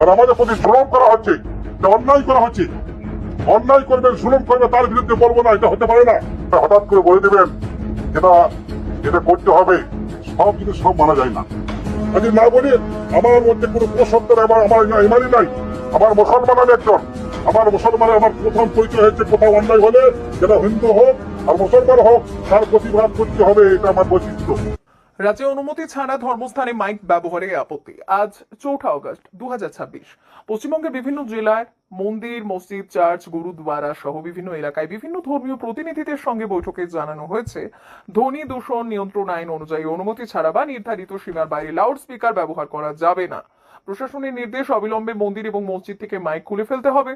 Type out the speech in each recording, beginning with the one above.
আর আমাদের প্রতি জুলুম করা হচ্ছে, অন্যায় করা হচ্ছে। অন্যায় করবেন, জুলুম করবে, তার বিরুদ্ধে বলবো না, এটা হতে পারে না। হঠাৎ করে বলে দিবেন এটা এটা করতে হবে, সব জিনিস সব মানা যায় না। যদি না বলি আমার মধ্যে কোনো প্রসত্তর আমার ইমানই নাই। আমার মুসলমান, আমি একজন। আমার মুসলমানের আমার প্রথম পরিচয় হচ্ছে কোথাও অন্যায় হলে, যেটা হিন্দু হোক আর মুসলমান হোক, তার প্রতিবাদ করতে হবে, এটা আমার বৈশিষ্ট্য। রাজ্যে অনুমতি ছাড়া ধর্মস্থানে মাইক ব্যবহারে আপত্তি। আজ 4 আগস্ট 2026 পশ্চিমবঙ্গের বিভিন্ন জেলায় মন্দির, মসজিদ, চার্চ, গুরুদ্বারা সহ বিভিন্ন এলাকায় বিভিন্ন ধর্মীয় প্রতিনিধিদের সঙ্গে বৈঠকে জানানো হয়েছে ধ্বনি দূষণ নিয়ন্ত্রণ আইন অনুযায়ী অনুমতি ছাড়া বা নির্ধারিত সীমার বাইরে লাউড স্পিকার ব্যবহার করা যাবে না। প্রশাসনের নির্দেশ, অবিলম্বে মন্দির এবং মসজিদ থেকে মাইক খুলে ফেলতে হবে।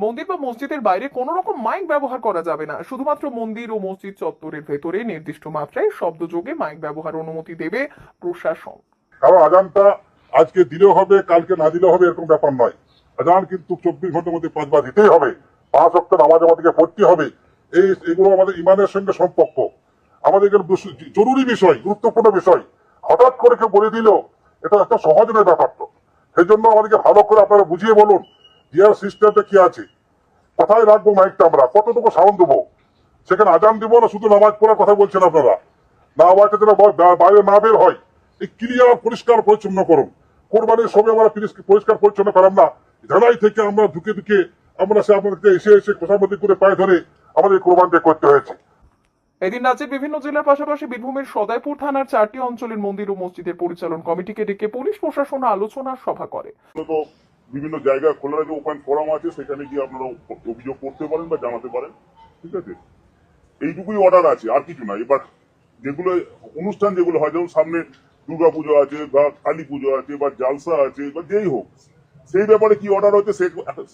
মন্দির বা মসজিদের বাইরে কোনো রকম মাইক ব্যবহার করা যাবে না। শুধুমাত্র মন্দির ও মসজিদ চত্বরের ভেতরে নির্দিষ্ট মাত্রায় শব্দযোগে মাইক ব্যবহার অনুমতি দেবে প্রশাসন। কারণ আজানটা আজকে দিলেও হবে, কালকে না দিলেও হবে, এরকম ব্যাপার নয়। আজান কিন্তু 24 ঘন্টার মধ্যে 5 বার দিতেই হবে। 5 ওয়াক্ত নামাজ আমাদেরকে পড়তে হবে। এগুলো আমাদের ইমানের সঙ্গে সম্পর্ক, আমাদের জরুরি বিষয়, গুরুত্বপূর্ণ বিষয়। হঠাৎ করে কেউ বলে দিল, এটা একটা সহজ নয় ব্যাপার। তো সেই জন্য আমাদেরকে ভালো করে আপনারা বুঝিয়ে বলুন ইয়ার সিস্টেমটা কি আছে, কোথায় রাখবো মাইকটা, আমরা কতটুকু সাউন্ড দেবো, সেখানে আজান দিব না শুধু নামাজ পড়ার কথা বলছেন আপনারা। না আওয়াজটা যেন বাইরে না বের হয়, এই ক্লিয়ার পরিষ্কার পরিচ্ছন্ন করুন। কোরবানির সময় আমরা পরিষ্কার পরিচ্ছন্ন করাম না, জানাই থেকে আমরা ঢুকে ঢুকে আমরা সে আপনাদেরকে এসে এসে কোষামতি করে পায়ে ধরে আমাদের কোরবানিটা করতে হয়েছে। এদিন রাজ্যের বিভিন্ন জেলার পাশাপাশি বীরভূমের সদাইপুর থানার 4টি অঞ্চলের মন্দির ও মসজিদের পরিচালন কমিটিকে ডেকে পুলিশ প্রশাসন আলোচনার সভা করে। তো বিভিন্ন জায়গায় খোলা যে ওপেন ফোরাম আছে, সেখানে গিয়ে আপনারা অভিযোগ করতে পারেন বা জানাতে পারেন। ঠিক আছে, এইটুকুই অর্ডার আছে, আর কিছু না। এবার যেগুলো অনুষ্ঠান যেগুলো হয়, যেমন সামনে দুর্গাপুজো আছে বা কালী পুজো আছে বা জালসা আছে বা যেই হোক, সেই ব্যাপারে কি অর্ডার হচ্ছে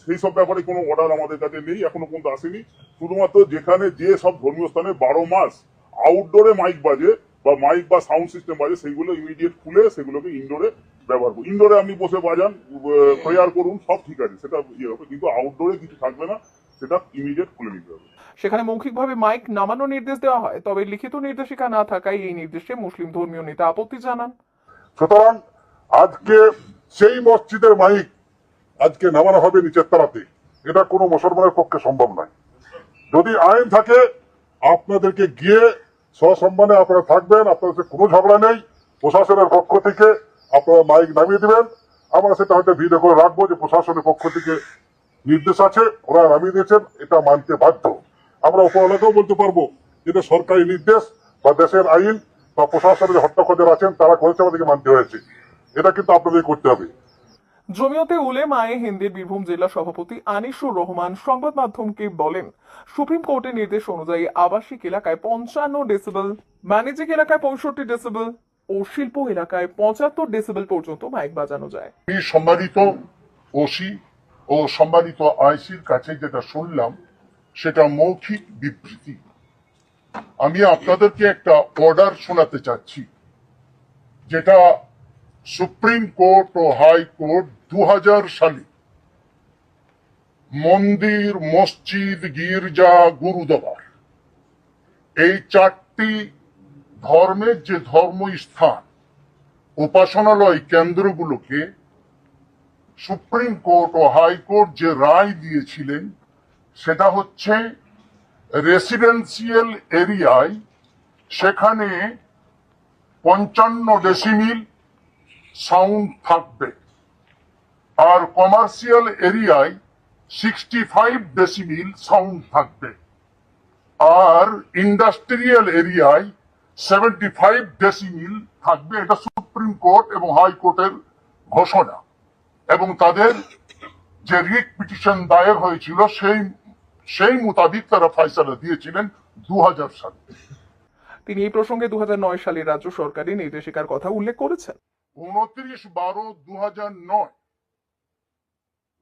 সেই সব ব্যাপারে কোনো অর্ডার আমাদের কাছে নেই, এখনো পর্যন্ত আসেনি। শুধুমাত্র যেখানে যে সব ধর্মীয় স্থানে 12 মাস আউটডোরে মাইক বাজে বা মাইক বা সাউন্ড সিস্টেম বাজে, সেইগুলো ইমিডিয়েট খুলে সেগুলোকে ইনডোরে ব্যবহার করুন। ইনডোরে আপনি বসে বাজান, প্রেয়ার করুন, সব ঠিক আছে, সেটা ইয়ে হবে, কিন্তু আউটডোরে কিছু থাকবে না, সেটা ইমিডিয়েট খুলে নিতে হবে। সেখানে মৌখিকভাবে মাইক নামানোর নির্দেশ দেওয়া হয়, তবে লিখিত নির্দেশিকা না থাকায় এই নির্দেশে মুসলিম ধর্মীয় নেতা আপত্তি জানান। সুতরাং আজকে সেই মসজিদের মাইক আজকে নামানো হবে নিচের তলাতে, এটা কোনো মুসলমানের পক্ষে সম্ভব নয়। যদি আইন থাকে আপনাদেরকে গিয়ে সসম্মানে আপনারা থাকবেন, আপনাদের কোনো ঝগড়া নেই। প্রশাসনের পক্ষ থেকে আপনারা মাইক নামিয়ে দিবেন, আমরা সেটা হয়তো ভিডিও করে রাখবো যে প্রশাসনের পক্ষ থেকে নির্দেশ আছে, ওরা নামিয়ে দিয়েছেন, এটা মানতে বাধ্য। আমরা উপরওয়ালাকেও বলতে পারবো এটা সরকারি নির্দেশ বা দেশের আইন বা প্রশাসনের হস্তক্ষেপ আছেন, তারা করেছে, আমাদেরকে মানতে হয়েছে, এটা কিন্তু আপনাদের করতে হবে। জমিয়তে উলেমায়ে হিন্দের বীরভূম জেলা সভাপতি আনিসুর রহমান সংবাদ মাধ্যমকে বলেন, সুপ্রিম কোর্টের নির্দেশ অনুযায়ী আবাসিক এলাকায় 55 ডেসিবেল, বাণিজ্যিক এলাকায় 65 ডেসিবেল ও শিল্প এলাকায় 75 ডেসিবেল পর্যন্ত মাইক বাজানো যায়। সম্মানিত ওসি ও সম্মানিত আইসির কাছে যেটা শুনলাম সেটা মৌখিক বিবৃতি। আমি আপনাদেরকে একটা অর্ডার শোনাতে চাচ্ছি, যেটা সুপ্রিম কোর্ট ও হাই কোর্ট 2000 সালে মন্দির, মসজিদ, গির্জা, গুরুদ্বার, এই 4টি ধর্মের যে ধর্মস্থান, উপাসনালয় কেন্দ্রগুলোকে সুপ্রিম কোর্ট ও হাইকোর্ট যে রায় দিয়েছিলেন সেটা হচ্ছে রেসিডেন্সিয়াল এরিয়ায় সেখানে 55 ডেসিমিল সাউন্ড থাকবে, আর কমার্শিয়াল এরিয়ায় 65 ডেসিমিল সাউন্ড থাকবে, আর ইন্ডাস্ট্রিয়াল এরিয়ায় 75 ডেসিমিল থাকবে। এটা সুপ্রিম কোর্ট এবং হাইকোর্টের ঘোষণা, এবং তাদের যে রিট পিটিশন দায়ের হয়েছিল সেই মোতাবিক তারা ফয়সালা দিয়েছিলেন 2000 সালে। তিনি এই প্রসঙ্গে 2009 সালের রাজ্য সরকারের নির্দেশিকার কথা উল্লেখ করেছেন। 29/12/2009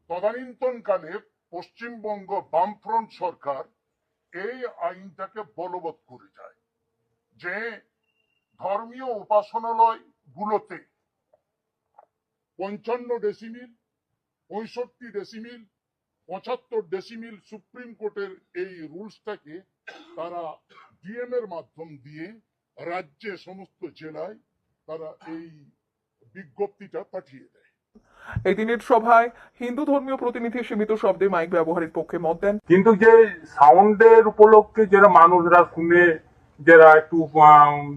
তদানীন্তনকালে পশ্চিমবঙ্গ বামফ্রন্ট সরকার এই আইনটাকে বলবৎ করে যায় যে ধর্মীয় উপাসনালয় গুলোতে 55 ডেসিমিল, 65 ডেসিমিল, 75 ডেসিমিল, সুপ্রিম কোর্টের এই রুলসটাকে তারা ডিএম এর মাধ্যম দিয়ে রাজ্যে সমস্ত জেলায় তারা এই বিজ্ঞপ্তিটা পাঠিয়ে দেয়। এই দিনের সভায় হিন্দু ধর্মীয় প্রতিনিধি সীমিত শব্দে মাইক ব্যবহারের পক্ষে মত দেন। কিন্তু যে সাউন্ডের উপলক্ষে যারা মানুষরা শুনে, যারা একটু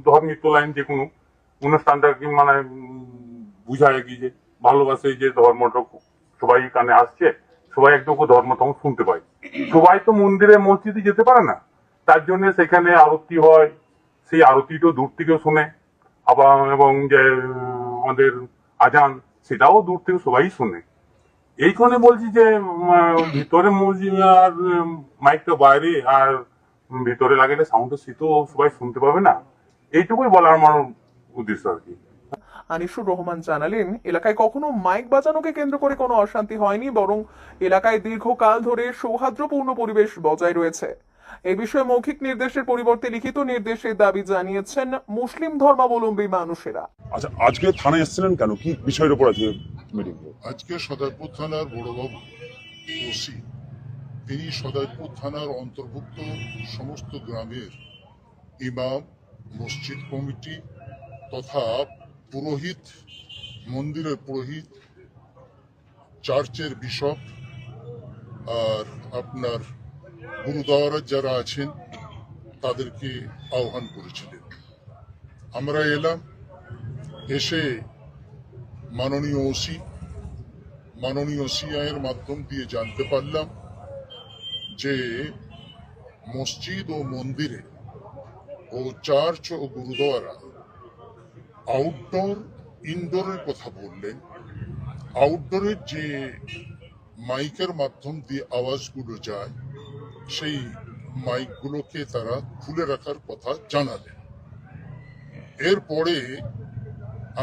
ধর্মীয় লাইন যে কোনো অনুষ্ঠানটা কি মানে বুঝায় কি যে ভালোবাসে, যে ধর্মটা সবাই কানে আসছে, সবাই একটু ধর্ম তখন শুনতে পায়। সবাই তো মন্দিরে মসজিদে যেতে পারে না, তার জন্য সেখানে আরতি হয়, সেই আরতিটাও দূর থেকেও শুনে। আবার এবং যে আমাদের আজান, সেটাও দূর থেকে সবাই শুনে। এইখানে বলছি যে ভিতরে মসজিদ আর মাইকটা বাইরে, আর ভিতরে লাগালে সাউন্ড তো সবাই শুনতে পাবে না। এইটুকুই বলার আমার উদ্দেশ্য আর কি। আনিসুর রহমান জানালেন, এলাকায় কখনো মাইক বাজানোকে কেন্দ্র করে কোনো অশান্তি হয়নি, বরং এলাকায় দীর্ঘকাল ধরে সৌহার্দ্যপূর্ণ পরিবেশ বজায় রয়েছে। এ বিষয়ে মৌখিক নির্দেশের পরিবর্তে লিখিত নির্দেশের দাবি জানিয়েছেন মুসলিম ধর্মাবলম্বী মানুষেরা। আচ্ছা, আজকে থানায় এসেছিলেন কেন, কি বিষয়ের উপর আজকে মিটিং? আজকে সদরপুর থানার বড়বাবু ওসি, তিনি সদরপুর থানার অন্তর্ভুক্ত সমস্ত গ্রামের ইমাম, মসজিদ কমিটি তথা পুরোহিত, মন্দিরের পুরোহিত, চার্চের বিশপ আর আপনার গুরুদ্বারা যারা আছেন তাদেরকে আহ্বান করেছিলেন। আমরা এলাম, এসে মাননীয় ওসি, মাননীয় সিআইয়ের মাধ্যম দিয়ে জানতে পারলাম যে মসজিদ ও মন্দিরে ও চার্চ ও গুরুদ্বারা আউটডোর ইনডোরের কথা বললেন। আউটডোরের যে মাইকের মাধ্যম দিয়ে আওয়াজগুলো যায়, সেই মাইকগুলোকে তারা খুলে রাখার কথা জানালেন। এরপরে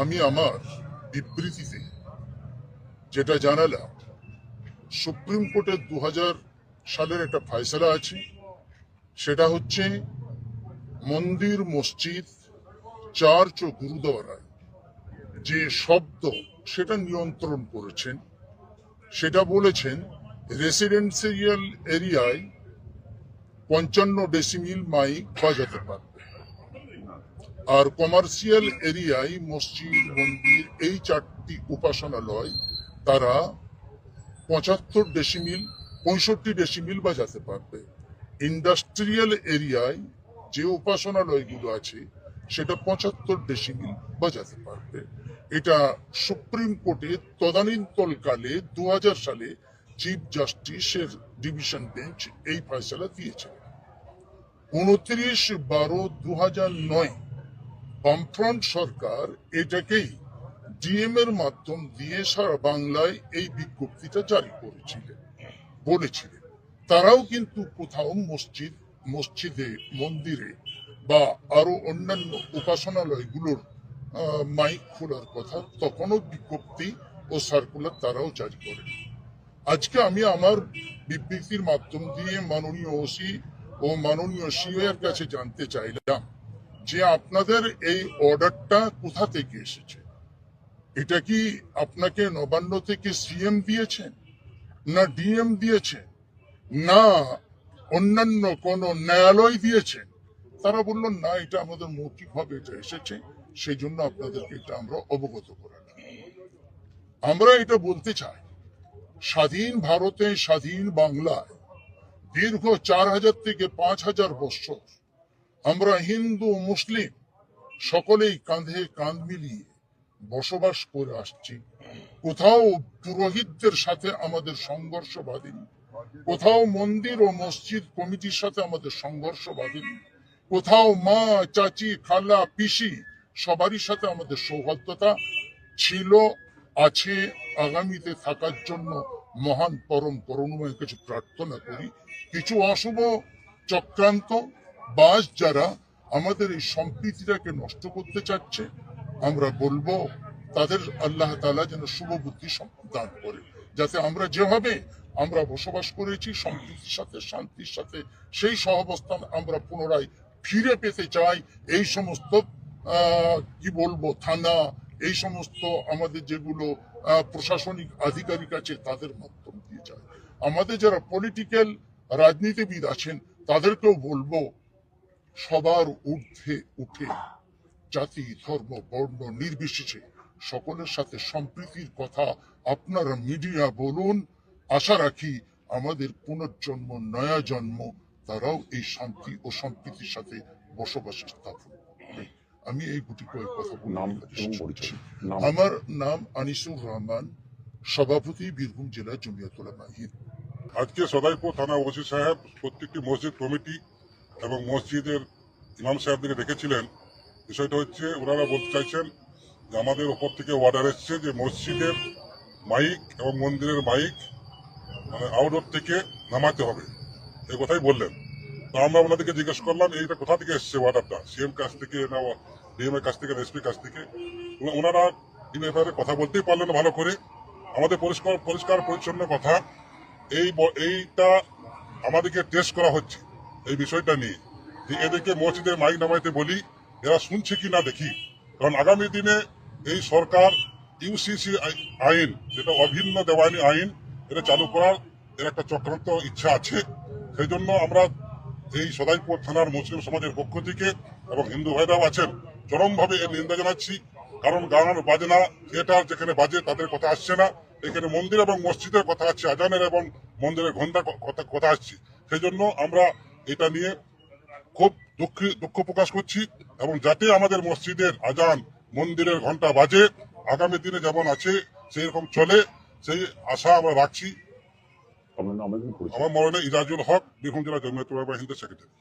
আমি আমার বিবৃতিতে যেটা জানালাম, সুপ্রিম কোর্টের 2000 সালের একটা ফয়সালা আছে, সেটা হচ্ছে মন্দির, মসজিদ, চার্চ ও গুরুদ্বারায় যে শব্দ সেটা নিয়ন্ত্রণ করেছেন। সেটা বলেছেন রেসিডেন্সিয়াল এরিয়ায় 55 ডেসিমিল মাইক বাজাতে পারবে, আর কমার্শিয়াল এরিয়ায় মসজিদ, মন্দির এই 4টি উপাসনালয় তারা 65 ডেসিমিল বাজাতে পারবে। ইন্ডাস্ট্রিয়াল এরিয়ায় যে উপাসনালয়গুলো আছে সেটা 75 ডেসিমিল বাজাতে পারবে। এটা সুপ্রিম কোর্টে তদানীন্তনকালে 2000 সালে চিফ জাস্টিসের ডিভিশন বেঞ্চ এই ফয়সালা দিয়েছে। 29/12/2009 বামফ্রন্ট সরকার এটাকেই ডিএম এর মাধ্যম দিয়ে সারা বাংলায় এই বিজ্ঞপ্তিটা জারি করেছিলেন, বলেছিলেন তারাও কিন্তু কোথাও মসজিদে, মন্দিরে বা আরো অন্যান্য উপাসনালয়গুলোর মাইক খোলার কথা তখনও বিজ্ঞপ্তি ও সার্কুলার তারাও জারি করেন। আজকে আমি আমার বিবৃতির মাধ্যম দিয়ে মাননীয় ওসি ও মাননীয় সিওর কাছে জানতে চাইলাম যে আপনাদের এই অর্ডারটা কোথা থেকে এসেছে? এটা কি আপনাকে নবান্ন থেকে সিএম দিয়েছেন, না ডিএম দিয়েছেন, না অন্যান্য কোন ন্যায়ালয় দিয়েছেন? তারা বলল না, এটা আমাদের মৌখিকভাবে এটা এসেছে, সেই জন্য আপনাদেরকে এটা আমরা অবগত করালাম। আমরা এটা বলতে চাই, স্বাধীন ভারতে, স্বাধীন বাংলায় দীর্ঘ 4000 থেকে 5000 বছর আমরা হিন্দু মুসলিম সকলেই কাঁধে কাঁধ মিলিয়ে বসবাস করে আসছি। কোথাও পুরোহিতদের সাথে আমাদের সংঘর্ষ বাঁধেনি, কোথাও মন্দির ও মসজিদ কমিটির সাথে আমাদের সংঘর্ষ বাঁধেনি, কোথাও মা, চাচি, খালা, পিসি সবারই সাথে আমাদের সৌহার্দ্যতা ছিল, আছে, আগামীতে থাকার জন্য মহান পরম করুণাময়ের কাছে প্রার্থনা করি। কিছু অশুভ চক্রান্ত বাস যারা আমাদের এই সম্প্রীতিটাকে নষ্ট করতে চাচ্ছে, আমরা বলবো তাদের আল্লাহ তাআলা যেন শুভ বুদ্ধি দান করে, যাতে আমরা যেভাবে আমরা বসবাস করেছি সম্প্রীতির সাথে, শান্তির সাথে, সেই সহাবস্থান আমরা পুনরায় ফিরে পেতে চাই। এই সমস্ত কি বলবো, থানা, এই সমস্ত আমাদের যেগুলো প্রশাসনিক আধিকারিক আছে তাদের মাধ্যম দিয়ে যায়। আমাদের যারা পলিটিক্যাল রাজনীতিবিদ আছেন তাদেরকেও বলবো, সবার ঊর্ধ্বে উঠে জাতি, ধর্ম, বর্ণ নির্বিশেষে সকলের সাথে সম্প্রীতির কথা আপনারা মিডিয়া বলুন। আশা রাখি আমাদের পুনর্জন্ম, নয়া জন্ম, তারাও এই শান্তি ও সম্প্রীতির সাথে বসবাস স্থাপন করবে। আমি এই গুটি কয়েক কথা বলে নাম এখানে এবং শেষ পরিচয়। করছি। নাম। আমার নাম আনিসুর রহমান, সভাপতি বীরভূম জেলা জমিয়তুল উলামা হিন্দ। আজকে সদাইপুর থানা ওসি সাহেব প্রত্যেকটি মসজিদ কমিটি এবং মসজিদের ইমাম সাহেবদেরকে ডেকেছিলেন। বিষয়টা হচ্ছে ওনারা বলতে চাইছেন যে আমাদের ওপর থেকে অর্ডার এসছে যে মসজিদের মাইক এবং মন্দিরের মাইক মানে আউটডোর থেকে নামাতে হবে, এই কথাই বললেন। তো আমরা ওনাদেরকে জিজ্ঞেস করলাম এইটা কোথা থেকে এসছে অর্ডারটা, সিএম কাছ থেকে না ডিএম এর কাছ থেকে, এসপি কাছ থেকে। ওনারা এই ব্যাপারে কথা বলতেই পারলেন না ভালো করে। আমাদের পরিষ্কার পরিচ্ছন্ন কথা, এইটা আমাদেরকে টেস্ট করা হচ্ছে এই বিষয়টা নিয়ে, যে এদেরকে মসজিদের মাইক নামাইতে বলি, এরা শুনছে কি না দেখি। কারণ আগামী দিনে এই সরকার ইউসিসি আইন, যেটা অভিন্ন দেওয়ানি আইন, এটা চালু করার এর একটা চক্রান্ত ইচ্ছা আছে। সেই জন্য আমরা এই সদাইপুর থানার মুসলিম সমাজের পক্ষ থেকে এবং হিন্দু ভাইরাও আছেন, চরমভাবে এর নিন্দা জানাচ্ছি। কারণ গান বাজনা থিয়েটার যেখানে বাজে তাদের কথা আসছে না, এখানে মন্দির এবং মসজিদের কথা আসছে, আজানের এবং মন্দিরের ঘন্টা কথা আসছে। সেই জন্য আমরা এটা নিয়ে খুব দুঃখ প্রকাশ করছি, এবং যাতে আমাদের মসজিদের আজান, মন্দিরের ঘন্টা বাজে, আগামী দিনে যেমন আছে সেই রকম চলে, সেই আশা আমরা রাখছি। আপনার নাম এবং পরিচয়। আমার মরণে ইরাজুল হক, বীরভূম জেলা জমিয়তুল উলামা হিন্দের সেক্রেটারি।